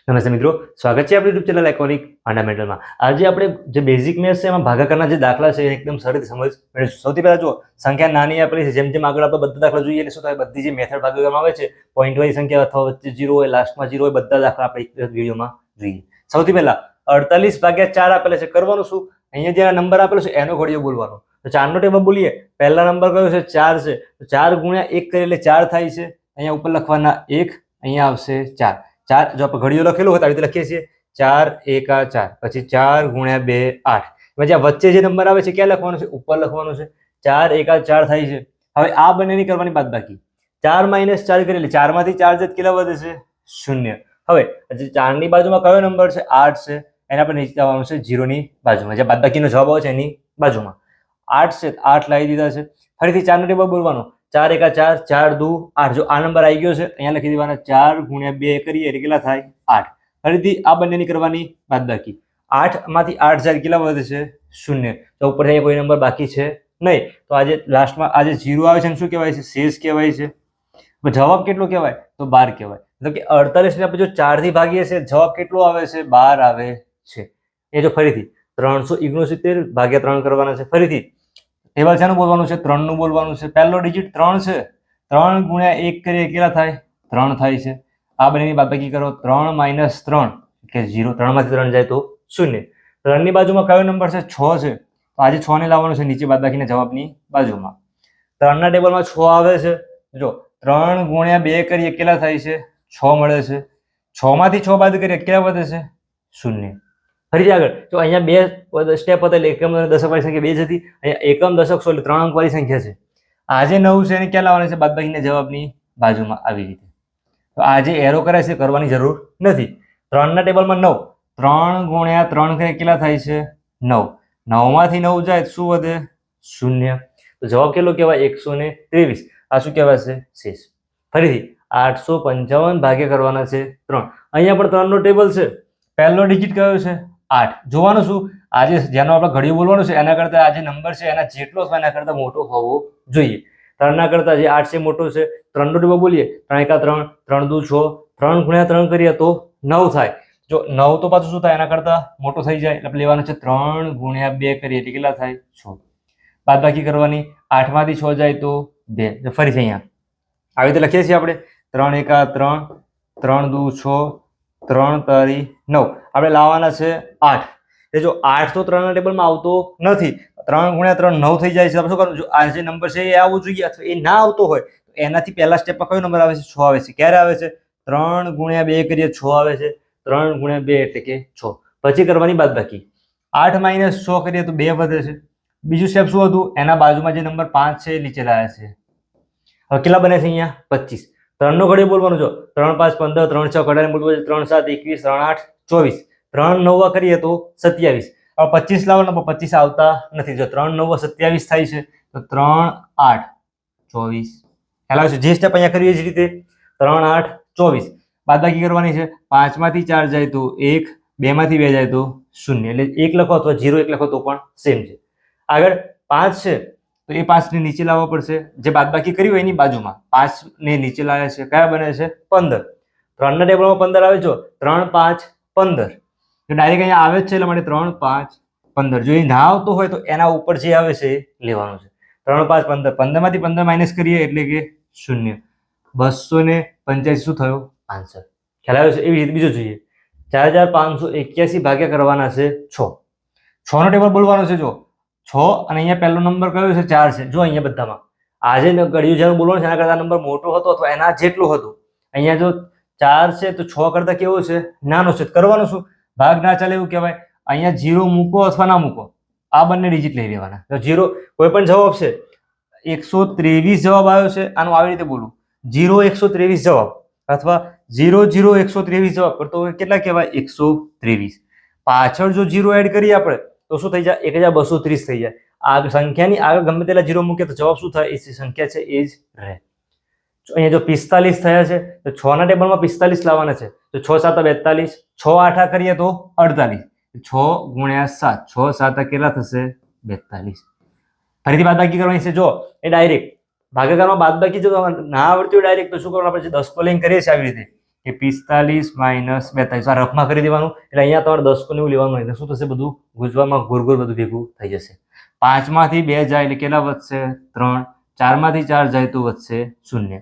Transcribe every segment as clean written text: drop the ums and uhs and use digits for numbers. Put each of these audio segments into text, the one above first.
નમસ્તે મિત્રો, સ્વાગત છે આપણી યુટ્યુબ ચેનલ આઇકોનિક ફંડામેન્ટલમાં। આજે આપણે જે બેઝિક મેથ્સ છે એમાં ભાગાકારના જે દાખલા છે એકદમ સરળ સમજ મેળવીશું। સૌથી પહેલા જુઓ, સંખ્યા નાની આપેલી છે, જેમ જેમ આગળ આપણે બધા દાખલા જોઈએ એટલે શું થાય, બધી જે મેથડ ભાગાકારમાં આવે છે, પોઈન્ટ વાળી સંખ્યા અથવા વચ્ચે 0 હોય, લાસ્ટમાં 0 હોય, બધા દાખલા આપણે એક વિડીયોમાં જોઈએ। સૌથી પહેલા 48/4 આપેલા છે, કરવાનું શું, અહીંયા જે નંબર આપેલો છે એનો ઘડિયો બોલવાનો। તો 4 નો ટેબલ બોલીએ, પહેલા નંબર કયો છે 4 છે, તો 4 ગુણ્યા 1 કરીએ એટલે 4 થાય છે। અહીંયા ઉપર લખવાના 1, અહીંયા આવશે 4। 4 જો આપણે ઘડિયો લખેલો હોય તો આવી રીતે લખીએ છીએ, 4 એકા 4, પછી 4 ગુણ્યા 2 8। પછી આ વચ્ચે જે નંબર આવે છે ક્યાં લખવાનો છે, ઉપર લખવાનો છે। 4 એકા 4 થાય છે। હવે આ બંનેની કરવાની બાદબાકી, 4 - 4 કરીએ એટલે 4 માંથી 4 જત કેટલા વધે છે, 0। હવે 4 ની બાજુમાં કયો નંબર છે, 8 છે, એના પર નીચે આવવાનું છે 0 ની બાજુમાં, જે બાદબાકીનો જવાબ આવે છે એની બાજુમાં 8 છે, 8 લાવી દીધા છે। ફરીથી 4 નો ટેબલ બોલવાનો, 4 એકા 4, 4 દુ 8। જો આ નંબર આવી ગયો છે અહીંયા લખી દેવાના, 4 ગુણ્યા 2 કરીએ એટલે કેટલા થાય, 8। ફરીથી આ બંનેની કરવાની બાદબાકી, 8 માંથી 8 જાય કેટલા વધે છે, 0। તો ઉપર અહીંયા કોઈ નંબર બાકી છે નહીં, તો આજે લાસ્ટમાં આજે 0 આવે છે એને શું કહેવાય છે, શેષ કહેવાય છે। જવાબ કેટલો કહેવાય, તો 12 કહેવાય। એટલે કે 48 ને આપણે જો 4 થી ભાગીએ છીએ, જવાબ કેટલો આવે છે, 12 આવે છે। એ જો ફરીથી 369 ભાગ્યા 3 કરવાના છે। ફરીથી ટેબલ શાનું બોલવાનું છે, 3 નું બોલવાનું છે। પહેલો ડિજિટ 3 છે, 3 ગુણ્યા 1 કરીએ કેટલા થાય, 3 થાય છે। આ બંનેની બાદબાકી કરો, 3 - 3 કે 0, 3 માંથી 3 જાય તો 0। 3 ની બાજુમાં કયો નંબર છે, 6 છે, તો આજે 6 ને લાવવાનું છે નીચે બાદબાકીના જવાબની બાજુમાં। 3 ના ટેબલમાં 6 આવે છે, જો 3 ગુણ્યા 2 કરીએ કેટલા થાય છે, 6 મળે છે। 6 માંથી 6 બાદ કરીએ કેટલા વધે છે, 0। ફરીથી આગળ જો અહીંયા બે સ્ટેપ હતા, એટલે એકમ અને દશક વાળી સંખ્યા બે જ હતી, અહીંયા એકમ દશક 100 એટલે 3 અંક વાળી સંખ્યા છે। આજે 9 છે એને ક્યાં લાવવાના છે, બાદબાકીના જવાબની બાજુમાં આવી રીતે। તો આજે એરો કરે છે કરવાની જરૂર નથી। 3 ના ટેબલમાં 9, 3 ગુણ્યા 3 કરીએ કેટલા થાય છે, 9। 9 માંથી 9 જાય શું વધે, 0। તો જવાબ કેટલો કહેવાય, 123। આ શું કહેવાય છે, શેષ। ફરીથી 855 ભાગ્યા કરવાના છે 3। અહીંયા પણ 3 નો ટેબલ છે, પહેલો ડિજિટ કયો છે, 8। જોવાનું શું, આજે જેનો આપણે ઘડિયો બોલવાનું છે એના કરતા આજે નંબર છે એના જેટલો અથવા એના કરતા મોટો હોવો જોઈએ। 3 ના કરતા જે 8 છે મોટો છે। 3 નો ટેબલ બોલીએ, 3 એકા 3, 3 દુ 6, 3 ગુણ્યા 3 કરીએ તો 9 થાય। જો 9 તો પાછું શું થાય, એના કરતા મોટો થઈ જાય એટલે લેવાનું છે 3 ગુણ્યા 2 કરીએ એટલે કેટલા થાય, 6। બાદબાકી કરવાની, 8 માંથી 6 જાય તો 2। ફરીથી અહીંયા આવી રીતે લખીએ છીએ આપણે, 3 એકા 3, 3 દુ 6, 3 તારી 9, આપણે લાવવાના છે 8। એ જો 8 તો 3 ના ટેબલમાં આવતો નથી, 3 ગુણ્યા 3 9 થઈ જાય છે। આપણે શું કરવું, જો આ જે નંબર છે એ આવવું જોઈએ, અથવા એ ના આવતો હોય તો એનાથી પહેલા સ્ટેપમાં કયો નંબર આવે છે, 6 આવે છે। ક્યારે આવે છે, 3 ગુણ્યા 2 કરીએ 6 આવે છે, 3 ગુણ્યા 2 એટલે કે 6। પછી કરવાની બાદબાકી, 8 - 6 કરીએ તો 2 વધે છે। બીજું સ્ટેપ શું હતું, એના બાજુમાં જે નંબર 5 છે એ નીચે લાવ્યા છે। હવે કેટલા બને છે અહીંયા, 25। 3 નો ઘડિયો બોલવાનું, જો 3 5 15, 3 6 ઘડિયાને બોલવાનું, 3 7 21, 3 8 24, 3 9 કરીએ તો 27। હવે 25 લાવવાનો, 25 આવતા નથી। જો 3 9 27 થાય છે, તો 3 8 24 ખ્યાલ આવે છે। જે સ્ટેપ અહીંયા કરીએ જ રીતે 3 8 24 બાદબાકી કરવાની છે, 5 માંથી 4 જાય તો 1, 2 માંથી 2 જાય તો 0, એટલે 1 લખો અથવા 0 1 લખો તો પણ સેમ છે। આગળ 5 છે તો એ 5 ને નીચે લાવવો પડશે, જે બાદબાકી કરી હોય એની બાજુમાં 5 ને નીચે લાવે છે, કયા બને છે, 15। 3 ના ટેબલમાં 15 આવે, જો 3 5 15, તો ડાયરેક્ટ અહીંયા આવે જ છે, એટલે માટે 3 5 15। જો એ ના આવતો હોય તો એના ઉપર જે આવે છે એ લેવાનું છે। 3 5 15, 15 માંથી 15 માઇનસ કરીએ એટલે કે 0। 285 શું થયો, આન્સર। ખ્યાલ આવે છે। એવી રીતે બીજો જોઈએ, 4581 ભાગ્યા કરવાના છે 6। 6 નો ટેબલ બોલવાનો છે, જો 6 અને અહીંયા પહેલો નંબર કયો છે, 4 છે। જો અહીંયા બધામાં આજે ઘડિયું જેનું બોલવાનું છે એના કરતા નંબર મોટો હતો અથવા એના જેટલો હતો। અહીંયા જો 4 છે તો 6 કરતા કેવો છે, નાનો છે। કરવાનું શું, ભાગ ના ચાલે એવું કહેવાય। અહીંયા 0 મૂકો અથવા ના મૂકો, આ બંને ડિજિટ લઈ લેવાના। તો 0 કોઈ પણ જવાબ છે, 123 જવાબ આવ્યો છે, આનું આવી રીતે બોલું, 0 123 જવાબ અથવા 0 0 123 જવાબ કરતો હોય કેટલા કહેવાય, 123। પાછળ જો 0 એડ કરીએ આપણે તો શું થઈ જાય, 1230 થઈ જાય। આ સંખ્યાની આગળ ગમે તેટલા 0 મૂકે તો જવાબ શું થાય, એ સંખ્યા છે એ જ રહે। અહીંયા જો 45 થયા છે તો 6 ના ટેબલમાં 45 લાવવાના છે, તો 6 7 42, 6 8 કરીએ તો 48, 6 ગુણ્યા 7, 6 7 કેટલા થશે, 42। ફરીથી બાદબાકી કરવાની છે, જો એ ડાયરેક્ટ ભાગાકારમાં બાદબાકી જો ના આવડતી હોય ડાયરેક્ટ તો શું કરવાનું, આપણે 10 કો લઈને કરીએ છીએ આવી રીતે, કે 45 માઇનસ 42. આ રફમાં કરી દેવાનું, એટલે અહીંયા તમારે 10 કો 90 લેવાનું, એટલે શું થશે, બધું ગુજવામાં ગોળ ગોળ બધું ભેગું થઈ જશે. 5 માંથી 2 જાય એટલે કેટલા વધશે, 3. 4 માંથી 4 જાય તો વધશે 0.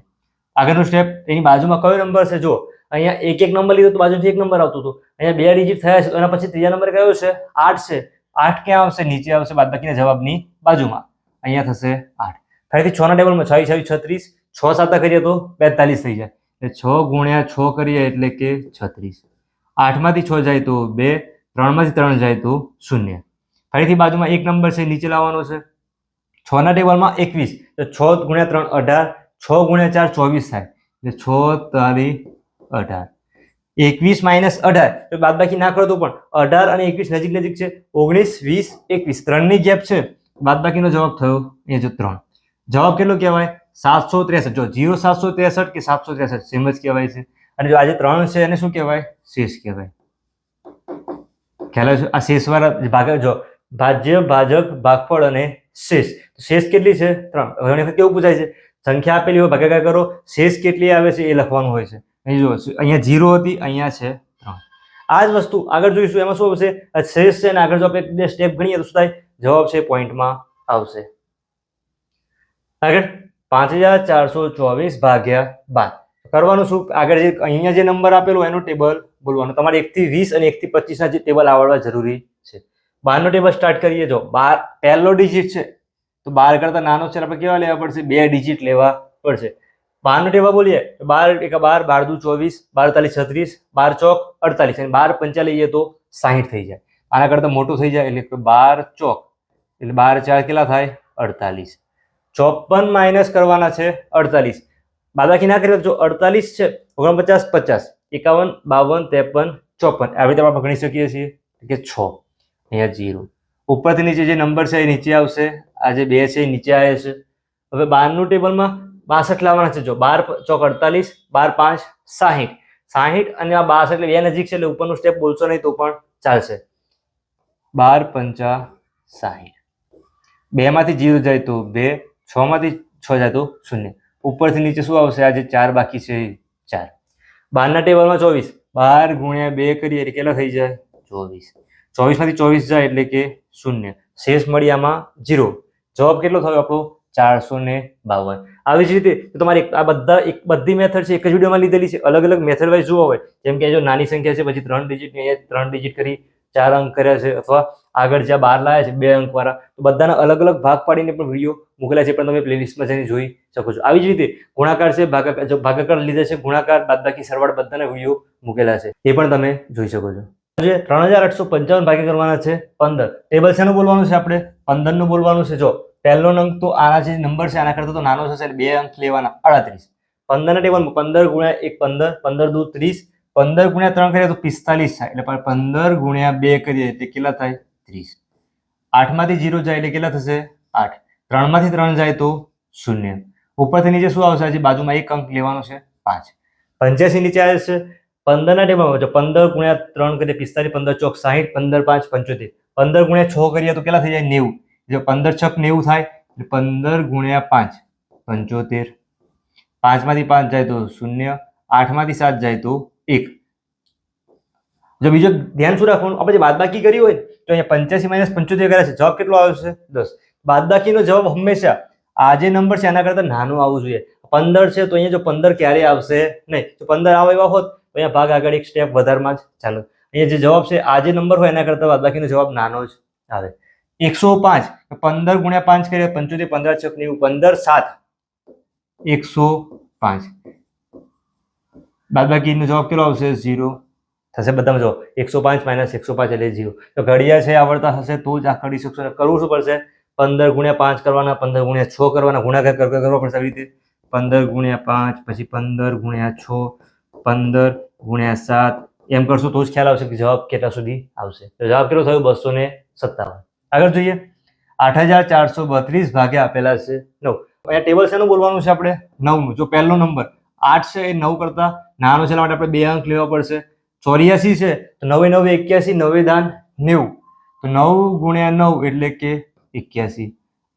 આગળનું સ્ટેપ, એની બાજુમાં કયો નંબર છે, જો અહીંયા એક નંબર લીધો તો બાજુથી એક નંબર આવતો હતો, અહીંયા 2 ડિજિટ થયા છે, એના પછી ત્રીજા નંબર કયો છે, 8 છે. 8 ક્યાં આવશે, નીચે આવશે બાદબાકીના જવાબની બાજુમાં, અહીંયા થશે 8. ફરીથી 6 ના ટેબલમાં 6 × 6 = 36, 6 7 કરીએ તો 42 થઈ જાય, એટલે 6 × 6 કરીએ એટલે કે 36. 8 માંથી 6 જાય તો 2, 3 માંથી 3 જાય તો 0. ફરીથી બાજુમાં એક નંબર છે, નીચે લાવવાનો છે. 6 ના ટેબલમાં 21, તો 6 × 3 18, 6 × 4 24 થાય, એટલે 6 તારી 18. 21 માઇનસ 18, તો બાદબાકી ના કરો તો પણ 18 અને 21 નજીક નજીક છે, 19 20 21, 3 ની ગેપ છે, બાદબાકીનો જવાબ થયો એ જો 3. જવાબ કેટલો કહેવાય, 763. જો 0 763 કે 763 સેમ જ કહેવાય છે, અને જો આજે 3 છે એને શું કહેવાય, શેષ કહેવાય. ખ્યાલ આવે છે, આ શેષવાળા ભાગ, જો ભાજ્ય, ભાજક, ભાગફળ અને શેષ. શેષ કેટલી છે, 3. ઘણી વખત કેવું પૂછાય છે, સંખ્યા આપેલી હોય, ભાગાકાર કરો, શેષ કેટલી આવે છે એ લખવાનું હોય છે. અહીં જો અહીંયા 0 હતી, અહીંયા છે 3. આ જ વસ્તુ આગળ જોઈશું, એમાં શું આવશે, શેષ છે, અને આગળ જો આપણે સ્ટેપ ગણીએ તો શું થાય, જવાબ છે પોઈન્ટમાં આવશે. આગળ 5424 ભાગ્યા 12 કરવાનું શું, આગળ જે અહીંયા જે નંબર આપેલો એનો ટેબલ બોલવાનું, તમારે 1 થી 20 અને 1 થી 25 ના જે ટેબલ આવડવા જરૂરી છે. 12 નો ટેબલ સ્ટાર્ટ કરીએ. જો 12 પહેલો ડિજિટ છે તો 12 કરતા નાનો છે, આપણે કેવા લેવા પડશે, 2 ડિજિટ લેવા પડશે. 12 નો ટેબલ બોલીએ, 12 × 12, 12 × 2 24, 12 × 36, 12 × 4 48, અને 12 × 5 લઈએ તો 60 થઈ જાય. આના કરતા મોટું થઈ જાય એટલે 12 × 4 એટલે 12 × 4 કેટલા થાય, 48. 54 માઇનસ કરવાના છે 48, બાદબાકી ના કરીએ તો 48 છે, 49 50, 51 52 53 54, આવી રીતે આપણે ગણી શકીએ છીએ કે 6. અહીંયા 0. ઉપરથી નીચે જે નંબર છે એ નીચે આવશે, આ જે 2 છે એ નીચે આવે છે. હવે 12 નું ટેબલમાં 62 લાવવાના છે. જો 12 × 4 = 48, 12 × 5 = 60, 60 અને આ 62 એટલે 2 નજીક છે, એટલે ઉપરનું સ્ટેપ બોલશો નહીં તો પણ ચાલશે. 12 × 5 = 60. 2 માંથી 0 જાય તો 2, 6 માંથી 6 જાય તો 0. ઉપરથી નીચે શું આવશે, આ જે 4 બાકી છે 4. 12 ના ટેબલમાં 24, 12 × 2 કરીએ એટલે કેટલા થઈ જાય, 24. 24 માંથી 24 જાય એટલે કે 0. શેષ મળી આમાં 0. જવાબ કેટલો થયો આપણો, 452. આવી જ રીતે તમારે આ બધી મેથડ છે એક જ વિડીયોમાં લીધેલી છે, અલગ અલગ મેથડ વાઇઝ જોવા હોય, જેમ કે જો નાની સંખ્યા છે પછી 3 ડિજિટ, અહીંયા 3 ડિજિટ કરી 4 અંક કર્યા છે, અથવા આગળ જ્યાં 12 લાયા છે 2 અંક વાળા, તો બધાના અલગ અલગ ભાગ પાડીને પણ વિડીયો મૂકેલા છે, પણ તમે પ્લેલિસ્ટમાં જઈને જોઈ શકો છો. આવી જ રીતે ગુણાકાર છે, ભાગાકાર લીધા છે, ગુણાકાર, બાદબાકી, સરવાળા બધાના વિડીયો મૂકેલા છે, એ પણ તમે જોઈ શકો છો. 3855 ભાગે કરવાના છે 15. ટેબલ શેનું બોલવાનું છે, આપણે 15 નું બોલવાનું છે. જો પહેલો અંક તો આના જે નંબર છે આના કરતા તો નાનો છે, એટલે 2 અંક લેવાના, 38. 15 ના ટેબલમાં 15 × 1 15, 15 × 2 30, 15 × 3 કરીએ તો 45 થાય, એટલે 15 × 2 કરીએ એટલે કેટલા થાય, 30. 8 માંથી 0 જાય એટલે કેટલા થશે, 8. 3 માંથી 3 જાય તો 0. ઉપરથી નીચે શું આવશે, આજે બાજુમાં એક અંક લેવાનો છે, 5. 85 નીચે આવે છે. 15 ના ટેબલમાં 15 × 3 કરીએ 45, 15 × 4 = 60, 15 × 5 = 75, 15 × 6 કરીએ તો કેટલા થઈ જાય, 90. જો 15 × 6 = 90 થાય, એટલે 15 × 5 = 75. 5 માંથી 5 જાય તો 0, 8 માંથી 7 જાય તો 1. જો બીજો ધ્યાન શું રાખવાનું, આપણે જે બાદબાકી કરી હોય તો અહીંયા 85 - 75 કર્યા છે, જવાબ કેટલો આવશે, 10. બાદબાકીનો જવાબ હંમેશા આ જે નંબર છે એના કરતા નાનો આવવો જોઈએ. 15 છે તો અહીંયા જો 15 ક્યારે આવશે નહીં, જો 15 આવે એવા હોત તો અહીંયા ભાગ આગળ એક સ્ટેપ વધારમાં જ ચાલો. અહીંયા જે જવાબ છે આ જે નંબર હોય એના કરતા બાદબાકીનો જવાબ નાનો જ આવે. 105, 15 × 5 કરીએ 75, 15 × 6 = 90, 15 7 105. બાદબાકીનો જવાબ કેટલો આવશે, 0 થશે. બધામાં જો 105 - 105 એટલે 0. તો ઘડિયા છે આવડતા હશે તો જ આ કરી શકશો. કરવું શું પડશે, 15 × 5 કરવાના, 15 × 6 કરવાના, ગુણાકાર કરવા પડશે આવી રીતે. 15 × 5 પછી 15 × 6, 15 × 7 એમ કરશો તો જ ખ્યાલ આવશે કે જવાબ કેટલા સુધી આવશે. તો જવાબ કેટલો થયો, 257. આગળ જોઈએ, 8432 ભાગ્યા આપેલા છે 9. અહીંયા ટેબલ શેનું બોલવાનું છે, આપણે 9 નું. જો પહેલો નંબર 8 છે એ 9 કરતા નાનો છે, એટલા માટે આપણે 2 અંક લેવા પડશે. 84 છે તો 9 × 9 = 81, 9 દાન 90, તો 9 × 9 એટલે કે 81.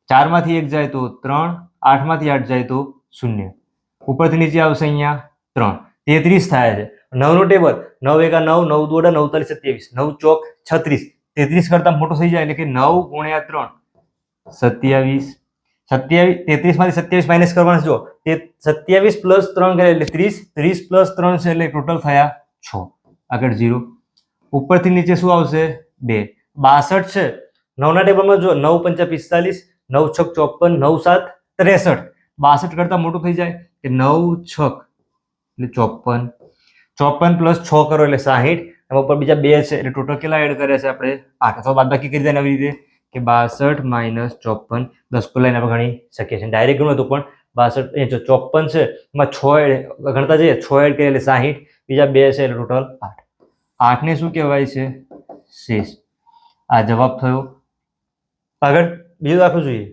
4 માંથી 1 જાય તો 3, 8 માંથી 8 જાય તો 0. ઉપરથી નીચે આવશે અહીંયા 3. 33 થાય છે. 9 નું ટેબલ 9 એકા 9, 9 દુ 9, 9 તારી 27, 9 ચોક 36, 33 કરતા મોટો થઈ જાય એટલે કે 9 ગુણ્યા 3 27, 33 માંથી 27 માઇનસ કરવાના છે. જો તે 27 પ્લસ 3 કરે એટલે 30, 30 પ્લસ 3 છે એટલે ટોટલ થયા 6. આગળ 0. ઉપરથી નીચે શું આવશે 2. 62 છે. 9 ના ટેબલમાં જો 9 પંચા 45, 9 છક 54, 9 7 63. 62 કરતા મોટું થઈ જાય કે 9 છક એટલે 54, 54 પ્લસ 6 કરો એટલે 60. એમાં ઉપર બીજા 2 છે એટલે ટોટલ કેટલા એડ કર્યા છે આપણે 8. અથવા બાદબાકી કરી દે આવી રીતે કે 62 માઇનસ 54, 10 પર લાઈન આપણે ગણી શકીએ છીએ. ડાયરેક્ટ ગણો તો પણ 62 એ જો 54 છે એમાં 6 ગણતા જઈએ 6 એડ કરીએ એટલે 60, બીજા 2 છે એટલે ટોટલ 8. 8 ને શું કહેવાય છે શેષ. આ જવાબ થયો. આગળ બીજો દાખલો જોઈએ.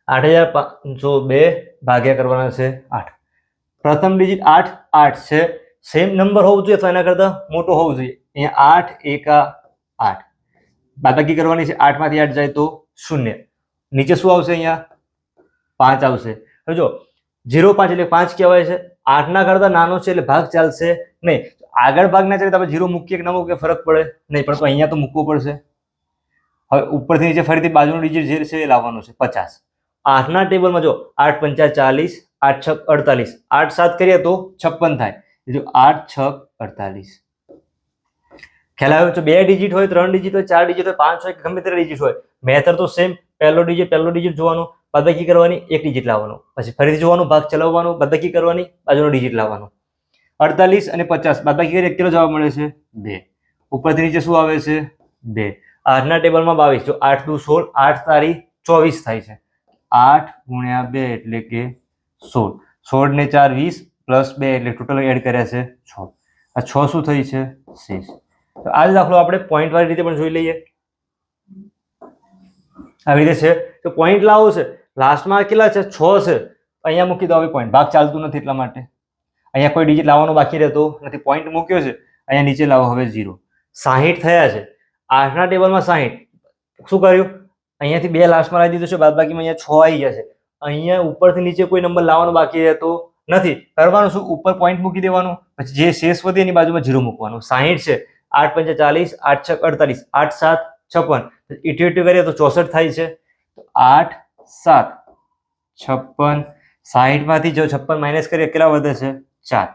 8502 ભાગ્યા કરવાના છે 8. પ્રથમ ડિજિટ 8 8 છે. સેમ નંબર હોવું જોઈએ અથવા એના કરતા મોટો હોવો જોઈએ. અહીંયા 8 એકા 8 બાદબાકી કરવાની છે. 8 માંથી 8 જાય તો 0. નીચે શું આવશે અહીંયા 5 આવશે. હવે જો 0 5 એટલે 5 કહેવાય છે. 8 ના કરતા નાનો છે એટલે ભાગ ચાલશે નહીં. આગળ ભાગ ના ચાલે તો આપણે 0 મૂકીએ કે ના મૂકીએ ફરક પડે નહીં, પણ અહીંયા તો મૂકવો પડશે. હવે ઉપરથી નીચે ફરીથી બાજુનું ડિજિટ જે છે એ લાવવાનું છે 50. 8 ના ટેબલમાં જો 8 પંચા 40, 8 છક 48, 8 7 કરીએ તો 56 થાય. જો 8 છક 48. ખ્યાલ આવ્યો? તો 2 ડિજિટ હોય, 3 ડિજિટ હોય, 4 ડિજિટ હોય, 5 હોય, ગમે તે ડિજિટ હોય, મેથડ તો સેમ. પહેલો ડિજિટ જોવાનું, બાદબાકી કરવાની, એક ડિજિટ લાવવાનું, પછી ફરીથી જોવાનું, ભાગ ચલાવવાનું, બાદબાકી કરવાની, બાજુનો ડિજિટ લાવવાનું. 48 અને 50 બાદબાકી કરીએ કેટલો જવાબ મળે છે 2. ઉપરથી નીચે શું આવે છે 2. 8 ના ટેબલમાં 22. જો 8 દુ 16, 8 તારી 24 થાય છે. 8 ગુણ્યા 2 એટલે કે 16. 16 ને 4 20 પ્લસ 2 એટલે ટોટલ એડ કર્યા છે 6. આ 6 શું થઈ છે શેષ. તો આ જ દાખલો આપણે પોઈન્ટ વાળી રીતે પણ જોઈ લઈએ. આવી રીતે છે તો પોઈન્ટ લાવવો છે. લાસ્ટમાં કેટલા છે 6 છે. અહીંયા મૂકી દો. હવે પોઈન્ટ ભાગ ચાલતું નથી એટલા માટે અહીંયા કોઈ ડિજિટ લાવવાનો બાકી રહેતો નથી. પોઈન્ટ મૂક્યો છે. અહીંયા નીચે લાવો. હવે 0. 60 થયા છે. 8 ના ટેબલમાં 60. શું કર્યું? અહીંયાથી 2 લાસ્ટમાં લાવી દીધું છે. બાદબાકીમાં અહીંયા 6 આવી ગયા છે. અહીંયા ઉપરથી નીચે કોઈ નંબર લાવવાનો બાકી રહેતો નથી. કરવાનું શું? ઉપર પોઈન્ટ મૂકી દેવાનું, પછી જે શેષ વધે એની બાજુમાં 0 મૂકવાનું. 60 છે. 8 પંચા 40, 8 છક 48, 8 7 56. 88 કરીએ તો 64 થાય છે. તો 8 7 56. 60 માંથી જો 56 માઇનસ કરીએ કેટલા વધે છે 4.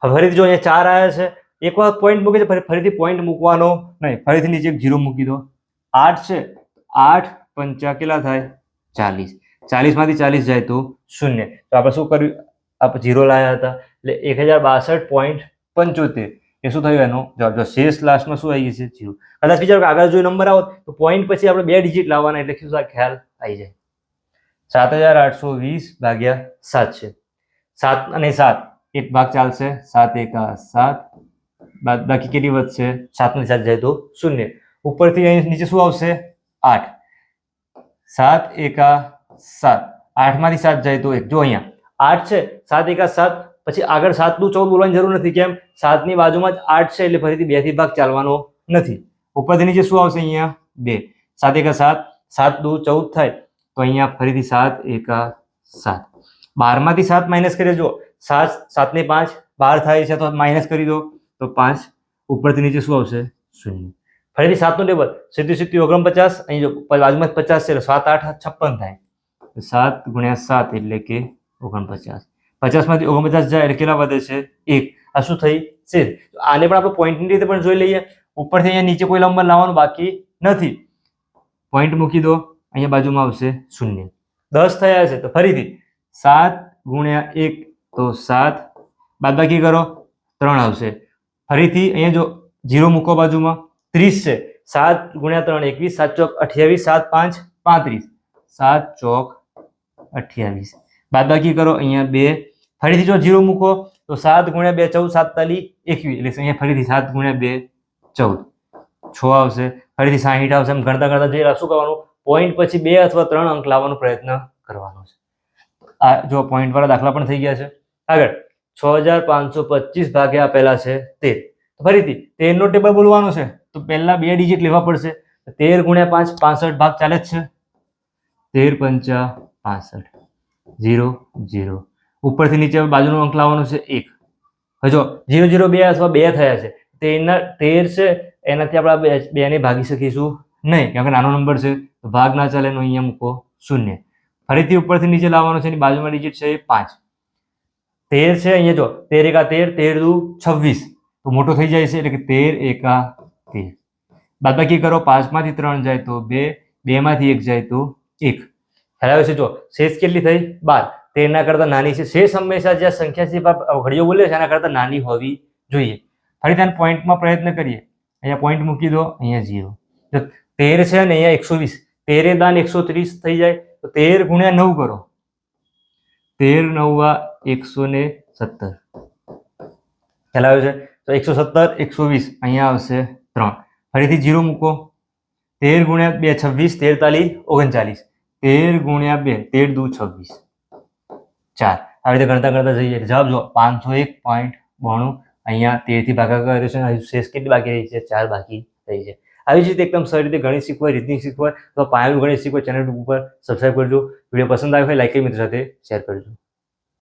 હવે ફરીથી જો અહીંયા 4 આવ્યા છે. એક વાર પોઈન્ટ મૂકે છે ફરીથી પોઈન્ટ મૂકવાનો નહીં, ફરીથી નીચે 0 મૂકી દો. 8 છે. 8 પંચા કેટલા થાય 40. 40 માંથી 40 જાય તો 0. તો આપણે શું કર્યું? આપણે 0 લાવ્યા હતા એટલે 1062.75. એ શું થયું એનો જવાબ. જો શેષ લાસ્ટમાં શું આવી ગયું છે 0. કદાચ વિચારો કે આગળ જો નંબર આવો તો પોઈન્ટ પછી આપણે 2 ડિજિટ લાવવાના એટલે શું ખ્યાલ આવી જાય. 7820 ભાગ્યા 7 છે. 7 અને 7 એક ભાગ ચાલશે. 7 એકા 7 બાકી કેટલી વધશે 7 ને 7 જાય તો 0. ઉપરથી અહીં નીચે શું આવશે 8. 7 એકા 7. 8 માંથી 7 જાય તો 1. જો અહીંયા 8 છે. 7 એકા 7 પછી આગળ 7 દુ 14 બોલવાની જરૂર નથી. કેમ? 7 ની બાજુમાં જ 8 છે એટલે ફરીથી 2 થી ભાગ ચાલવાનો નથી. ઉપરથી નીચે શું આવશે અહીંયા 2. 7 એકા 7, 7 દુ 14 થાય તો અહીંયા ફરીથી 7 એકા 7. 12 માંથી 7 માઇનસ કરીએ. જો 7 ને 5 12 થાય છે તો માઇનસ કરી દો તો 5. ઉપરથી નીચે શું આવશે 0. ફરીથી 7 નું ટેબલ સીધી 49. અહીં જો બાજુમાં 50 છે એટલે 7 8 56 થાય. 7 ગુણ્યા 7 એટલે કે 49. 50 માંથી 49 જાય એટલે કેટલા વધે છે 1. આ શું થઈ છે? આને પણ આપણે પોઈન્ટની રીતે પણ જોઈ લઈએ. ઉપરથી અહીંયા નીચે કોઈ નંબર લાવવાનું બાકી નથી. પોઈન્ટ મૂકી દો. અહીંયા બાજુમાં આવશે 0. 10 થયા છે તો ફરીથી 7 ગુણ્યા 1 તો 7 બાદબાકી કરો 3 આવશે. ફરીથી અહીંયા જો 0 મૂકો બાજુમાં. 30 છે. 7 ગુણ્યા 3 21, 7 ચોક 28, 7 5 35, 7 ચોક 28. બાદબાકી કરો અહીંયા 2. ફરીથી જો 0 મૂકો તો 7 ગુણ્યા 2 14, 7 તાલી 21 એટલે અહીંયા ફરીથી 7 ગુણ્યા 2 14. 6 આવશે. ફરીથી 60 આવશે. એમ ગણતા ગણતા જઈએ શું કરવાનું? પોઈન્ટ પછી 2 અથવા 3 અંક લાવવાનો પ્રયત્ન કરવાનો છે. આ જો પોઈન્ટ વાળા દાખલા પણ થઈ ગયા છે. આગળ 6525 ભાગ્યા આપેલા છે 13. તો ફરીથી 13 નો ટેબલ બોલવાનો છે તો પહેલા 2 ડિજિટ લેવા પડશે. 13 ગુણ્યા 5 65 ભાગ ચાલે જ છે. 13 પંચા 65 0 0. ઉપરથી નીચે બાજુનો અંક લાવવાનો છે 1. હવે જો 0 0 2 અથવા 2 થયા છે, તેના 13 છે એનાથી આપણે 2 ને ભાગી શકીશું નહીં, કેમ કે નાનો નંબર છે તો ભાગ ના ચાલે, એનો અહીંયા મૂકો 0. ફરીથી ઉપરથી નીચે લાવવાનો છે, એની બાજુમાં ડિજિટ છે એ 5. 13 છે, અહીંયા જો 13 એકા 13, 13 દુ 26, તો મોટો થઈ જાય છે એટલે કે 13 એકા 13. બાદબાકી કરો, 5 માંથી 3 જાય તો 2, 2 માંથી 1 જાય તો 1. ખ્યાલ આવે છે? જો શેષ કેટલી થઈ 12, 13 ના કરતા નાની છે. શેષ હંમેશા જે સંખ્યા છે ઘડીઓ બોલે છે એના કરતા નાની હોવી જોઈએ. ફરી ત્યાં પોઈન્ટમાં પ્રયત્ન કરીએ, અહીંયા પોઈન્ટ મૂકી દો, અહીંયા 0. જો 13 છે ને અહીંયા 120, 13 દાન 130 થઈ જાય તો 13 ગુણ્યા 9 કરો, 13 9 117. ખ્યાલ આવે છે? તો 117 120 અહીંયા આવશે 3. ફરીથી 0 મૂકો, 13 ગુણ્યા 2 26, 13 તાલી 39, 13 ગુણ્યા 2 13 દુ 26, 4. આવી રીતે ગણતા ગણતા જઈએ, જવાબ જો 501.92. અહીંયા 13 થી ભાગાકાર કર્યો છે, શેષ કેટલી બાકી રહી છે? 4 બાકી રહી છે. આવી જ રીતે એકદમ સરળ રીતે ગણિત શીખવા, રીતની શીખવા, તો પાયાનું ગણિત શીખવા ચેનલ ઉપર સબસ્ક્રાઈબ કરજો. વિડીયો પસંદ આવ્યો હોય લાઈક કરી મિત્રો સાથે શેર કરજો.